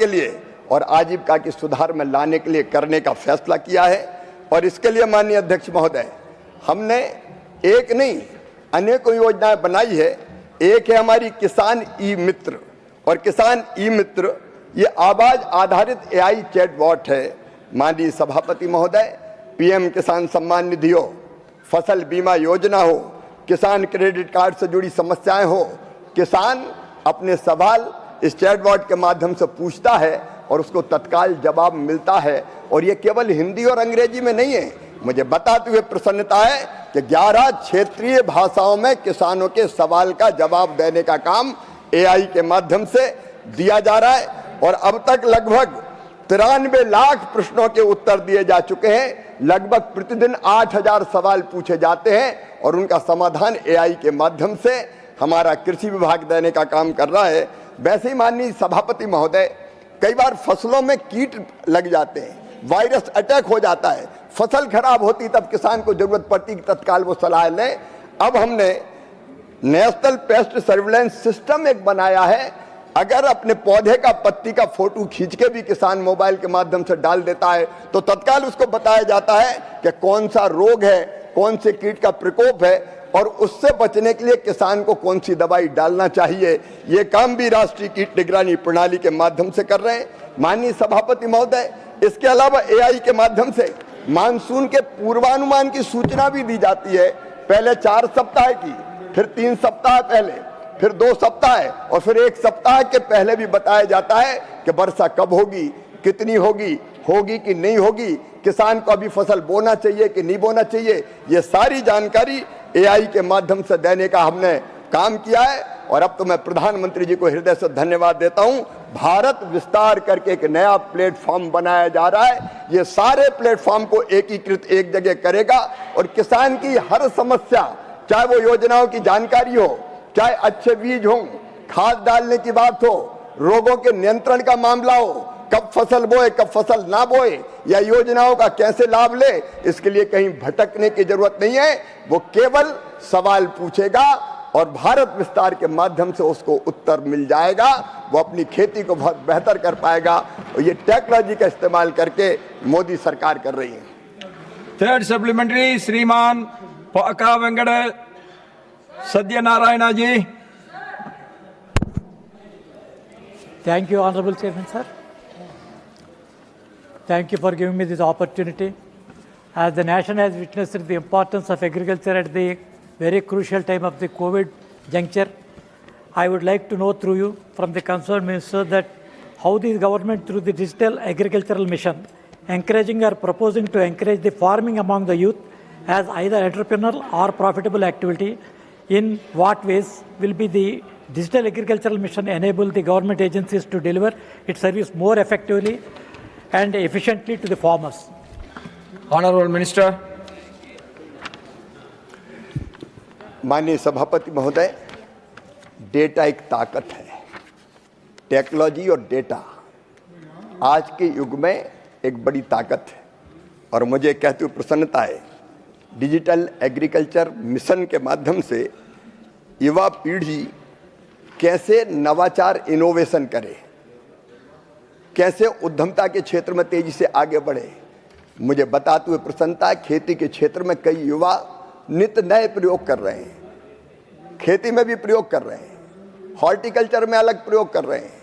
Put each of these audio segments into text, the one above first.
के लिए और आजीविका की सुधार में लाने के लिए करने का फैसला किया है। और इसके लिए माननीय अध्यक्ष महोदय, हमने एक नहीं अनेकों योजनाएं बनाई है। एक है हमारी किसान ई मित्र, और किसान ई मित्र ये आवाज आधारित एआई चैटबॉट है। माननीय सभापति महोदय, पीएम किसान सम्मान निधि हो, फसल बीमा योजना हो, किसान क्रेडिट कार्ड से जुड़ी समस्याएं हो, किसान अपने सवाल इस चैटबॉट के माध्यम से पूछता है और उसको तत्काल जवाब मिलता है। और ये केवल हिंदी और अंग्रेजी में नहीं है, मुझे बताते हुए प्रसन्नता है कि 11 क्षेत्रीय भाषाओं में किसानों के सवाल का जवाब देने का काम एआई के माध्यम से दिया जा रहा है। और अब तक लगभग 93 लाख प्रश्नों के उत्तर दिए जा चुके हैं। लगभग प्रतिदिन 8000 सवाल पूछे जाते हैं और उनका समाधान एआई के माध्यम से हमारा कृषि विभाग देने का काम कर रहा है। वैसे ही माननीय सभापति महोदय, कई बार फसलों में कीट लग जाते हैं, वायरस अटैक हो जाता है, फसल खराब होती, तब किसान को जरूरत पड़ती कि तत्काल वो सलाह लें। अब हमने नेशनल पेस्ट सर्विलेंस सिस्टम एक बनाया है। अगर अपने पौधे का पत्ती का फोटो खींच के भी किसान मोबाइल के माध्यम से डाल देता है तो तत्काल उसको बताया जाता है कि कौन सा रोग है, कौन से कीट का प्रकोप है और उससे बचने के लिए किसान को कौन सी दवाई डालना चाहिए। ये काम भी राष्ट्रीय कीट निगरानी प्रणाली के माध्यम से कर रहे हैं। माननीय सभापति महोदय, इसके अलावा एआई के माध्यम से मानसून के पूर्वानुमान की सूचना भी दी जाती है। पहले 4 सप्ताह की, फिर 3 सप्ताह पहले, फिर 2 सप्ताह और फिर 1 सप्ताह के पहले भी बताया जाता है कि वर्षा कब होगी, कितनी होगी, होगी कि नहीं होगी, किसान को अभी फसल बोना चाहिए कि नहीं बोना चाहिए। ये सारी जानकारी एआई के माध्यम से देने का हमने काम किया है। और अब तो मैं प्रधानमंत्री जी को हृदय से धन्यवाद देता हूं। भारत विस्तार करके एक नया प्लेटफॉर्म बनाया जा रहा है। ये सारे प्लेटफॉर्म को एकीकृत एक जगह करेगा और किसान की हर समस्या, चाहे वो योजनाओं की जानकारी हो, चाहे अच्छे बीज हो, खाद डालने की बात हो, रोगों के नियंत्रण का मामला हो, कब फसल बोए कब फसल ना बोए, या योजनाओं का कैसे लाभ ले, इसके लिए कहीं भटकने की जरूरत नहीं है। वो केवल सवाल पूछेगा और भारत विस्तार के माध्यम से उसको उत्तर मिल जाएगा। वो अपनी खेती को बहुत बेहतर कर पाएगा और ये टेक्नोलॉजी का इस्तेमाल करके मोदी सरकार कर रही है। थर्ड सप्लीमेंट्री श्रीमान पका वेंकट सत्यनारायण जी। Thank you, Honorable Chairman, sir. Thank you for giving me this opportunity. As the nation has witnessed the importance of agriculture at the very crucial time of the COVID juncture, I would like to know through you from the concerned minister that how the government through the digital agricultural mission encouraging or proposing to encourage the farming among the youth as either entrepreneurial or profitable activity. In what ways will be the digital agricultural mission enable the government agencies to deliver its service more effectively and efficiently to the farmers? Honorable Minister. माननीय सभापति महोदय, data एक ताकत है। Technology और data आज के युग में एक बड़ी ताकत है और मुझे कहते हुए प्रसन्नता है, डिजिटल एग्रीकल्चर मिशन के माध्यम से युवा पीढ़ी कैसे नवाचार इनोवेशन करे, कैसे उद्यमता के क्षेत्र में तेजी से आगे बढ़े। मुझे बताते हुए प्रसन्नता है, खेती के क्षेत्र में कई युवा नित्य नए प्रयोग कर रहे हैं, खेती में भी प्रयोग कर रहे हैं, हॉर्टिकल्चर में अलग प्रयोग कर रहे हैं।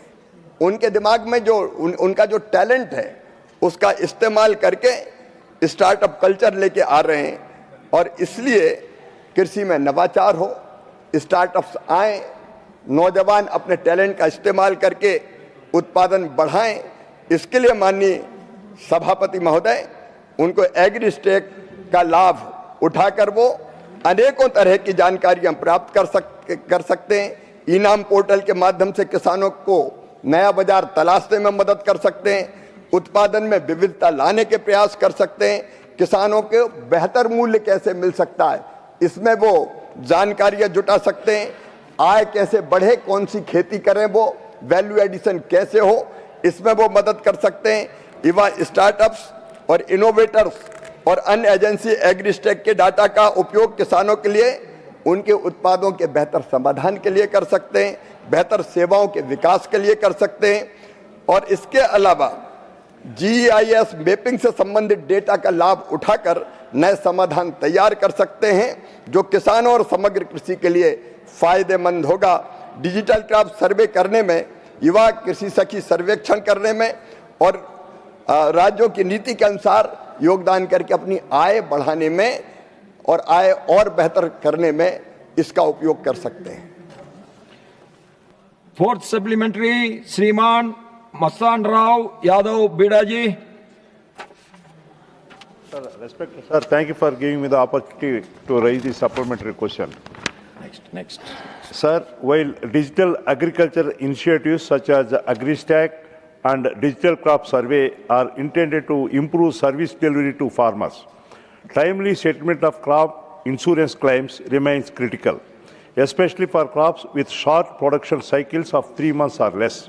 उनके दिमाग में जो उनका जो टैलेंट है उसका इस्तेमाल करके स्टार्टअप कल्चर लेके आ रहे हैं और इसलिए कृषि में नवाचार हो, स्टार्टअप्स आए, नौजवान अपने टैलेंट का इस्तेमाल करके उत्पादन बढ़ाएं। इसके लिए माननीय सभापति महोदय उनको एग्रीस्टेक का लाभ उठाकर वो अनेकों तरह की जानकारियां प्राप्त कर सकते हैं। इनाम पोर्टल के माध्यम से किसानों को नया बाजार तलाशने में मदद कर सकते हैं, उत्पादन में विविधता लाने के प्रयास कर सकते हैं, किसानों के बेहतर मूल्य कैसे मिल सकता है इसमें वो जानकारियां जुटा सकते हैं, आय कैसे बढ़े, कौन सी खेती करें, वो वैल्यू एडिशन कैसे हो, इसमें वो मदद कर सकते हैं। युवा स्टार्टअप्स और इनोवेटर्स और अन्य एजेंसी एग्रीस्टेक के डाटा का उपयोग किसानों के लिए उनके उत्पादों के बेहतर समाधान के लिए कर सकते हैं, बेहतर सेवाओं के विकास के लिए कर सकते हैं। और इसके अलावा GIS मैपिंग से संबंधित डेटा का लाभ उठाकर नए समाधान तैयार कर सकते हैं जो किसानों और समग्र कृषि के लिए फायदेमंद होगा। डिजिटल क्रॉप सर्वे करने में, युवा कृषि सखी सर्वेक्षण करने में और राज्यों की नीति के अनुसार योगदान करके अपनी आय बढ़ाने में और आय और बेहतर करने में इसका उपयोग कर सकते हैं। Fourth supplementary, Shriman Masan Rao Yadav Bidaji. Sir, respected sir, thank you for giving me the opportunity to raise the supplementary question. Next. Sir, while digital agriculture initiatives such as AgriStack and digital crop survey are intended to improve service delivery to farmers, timely settlement of crop insurance claims remains critical, especially for crops with short production cycles of 3 months or less.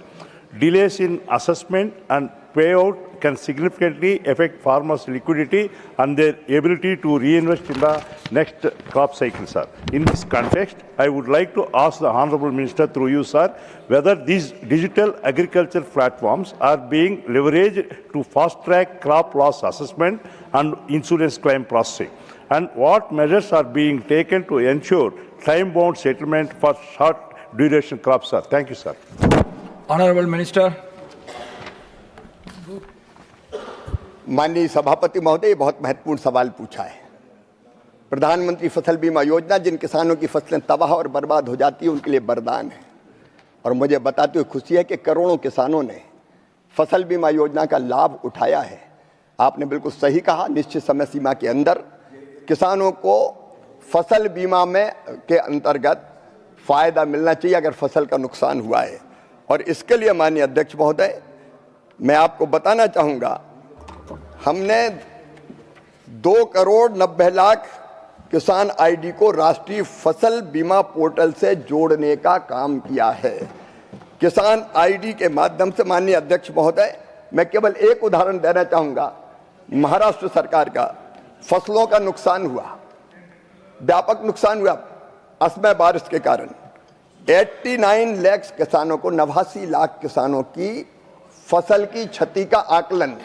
Delays in assessment and payout can significantly affect farmers' liquidity and their ability to reinvest in the next crop cycle, sir. In this context, I would like to ask the Honorable Minister through you, sir, whether these digital agriculture platforms are being leveraged to fast-track crop loss assessment and insurance claim processing, and what measures are being taken to ensure time-bound settlement for short-duration crops, sir. Thank you, sir. Honorable Minister. माननीय सभापति महोदय, बहुत महत्वपूर्ण सवाल पूछा है। प्रधानमंत्री फसल बीमा योजना जिन किसानों की फसलें तबाह और बर्बाद हो जाती है उनके लिए वरदान है और मुझे बताते हुए खुशी है कि करोड़ों किसानों ने फसल बीमा योजना का लाभ उठाया है। आपने बिल्कुल सही कहा, निश्चित समय सीमा के अंदर किसानों को फसल बीमा में के अंतर्गत फायदा मिलना चाहिए अगर फसल का नुकसान हुआ है। और इसके लिए माननीय अध्यक्ष महोदय, मैं आपको बताना चाहूँगा, हमने 2,90,00,000 किसान आईडी को राष्ट्रीय फसल बीमा पोर्टल से जोड़ने का काम किया है। किसान आईडी के माध्यम से माननीय अध्यक्ष महोदय, मैं केवल एक उदाहरण देना चाहूँगा। महाराष्ट्र सरकार का फसलों का नुकसान हुआ, व्यापक नुकसान हुआ असमय बारिश के कारण। 89 लाख किसानों को, 89 लाख किसानों की फसल की क्षति का आकलन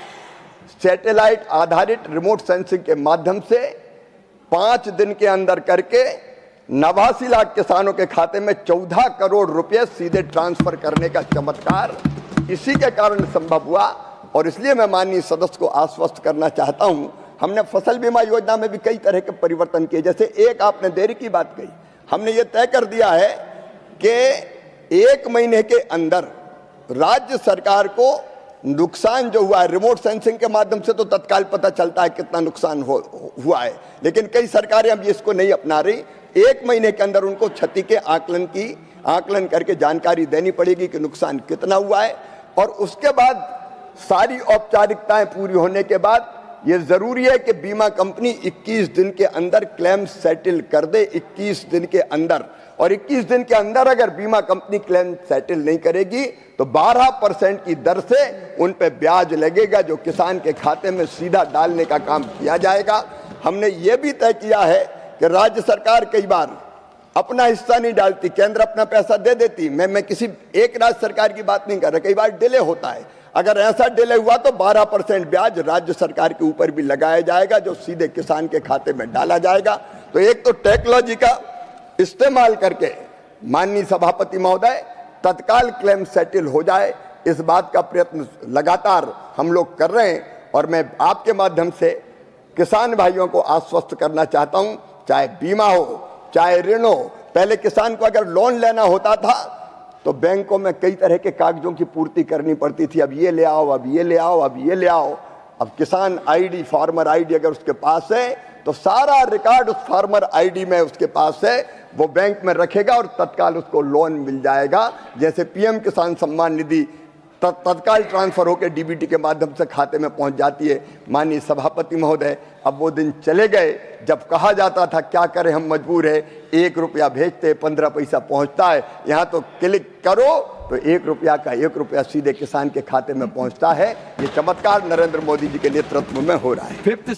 सैटेलाइट आधारित रिमोट सेंसिंग के माध्यम से 5 दिन के अंदर करके 89 लाख किसानों के खाते में 14 करोड़ रुपए सीधे ट्रांसफर करने का चमत्कार इसी के कारण संभव हुआ। और इसलिए मैं माननीय सदस्य को आश्वस्त करना चाहता हूं, हमने फसल बीमा योजना में भी कई तरह के परिवर्तन किए। जैसे एक आपने देरी की बात कही, हमने ये तय कर दिया है कि 1 महीने के अंदर राज्य सरकार को नुकसान जो हुआ है, रिमोट सेंसिंग के माध्यम से तो तत्काल पता चलता है कितना नुकसान हुआ है, लेकिन कई सरकारें अब इसको नहीं अपना रही। 1 महीने के अंदर उनको क्षति के आकलन करके जानकारी देनी पड़ेगी कि नुकसान कितना हुआ है। और उसके बाद सारी औपचारिकताएं पूरी होने के बाद ये जरूरी है कि बीमा कंपनी 21 दिन के अंदर क्लेम सेटल कर दे, 21 दिन के अंदर। और 21 दिन के अंदर अगर बीमा कंपनी क्लेम सेटल नहीं करेगी तो 12% की दर से उन पे ब्याज लगेगा जो किसान के खाते में सीधा डालने का काम किया जाएगा। हमने ये भी तय किया है कि राज्य सरकार कई बार अपना हिस्सा नहीं डालती, केंद्र अपना पैसा दे देती। मैं किसी एक राज्य सरकार की बात नहीं कर रहा, कई बार डिले होता है। अगर ऐसा डिले हुआ तो 12% ब्याज राज्य सरकार के ऊपर भी लगाया जाएगा जो सीधे किसान के खाते में डाला जाएगा। तो एक तो टेक्नोलॉजी का इस्तेमाल करके माननीय सभापति महोदय तत्काल क्लेम सेटल हो जाए, इस बात का प्रयत्न लगातार हम लोग कर रहे हैं। और मैं आपके माध्यम से किसान भाइयों को आश्वस्त करना चाहता हूं, चाहे बीमा हो चाहे ऋण हो, पहले किसान को अगर लोन लेना होता था तो बैंकों में कई तरह के कागजों की पूर्ति करनी पड़ती थी। अब ये ले आओ, अब ये ले आओ, अब ये ले आओ। अब किसान आईडी, फार्मर आईडी अगर उसके पास है तो सारा रिकॉर्ड उस फार्मर आईडी में उसके पास है, वो बैंक में रखेगा और तत्काल उसको लोन मिल जाएगा। जैसे पीएम किसान सम्मान निधि तत्काल ट्रांसफर होकर डीबीटी के माध्यम से खाते में पहुंच जाती है। माननीय सभापति महोदय, अब वो दिन चले गए जब कहा जाता था क्या करें हम मजबूर है, 1 रुपया भेजते 15 पैसा पहुंचता है। यहाँ तो क्लिक करो तो 1 रुपया का 1 रुपया सीधे किसान के खाते में पहुंचता है। ये चमत्कार नरेंद्र मोदी जी के नेतृत्व में हो रहा है।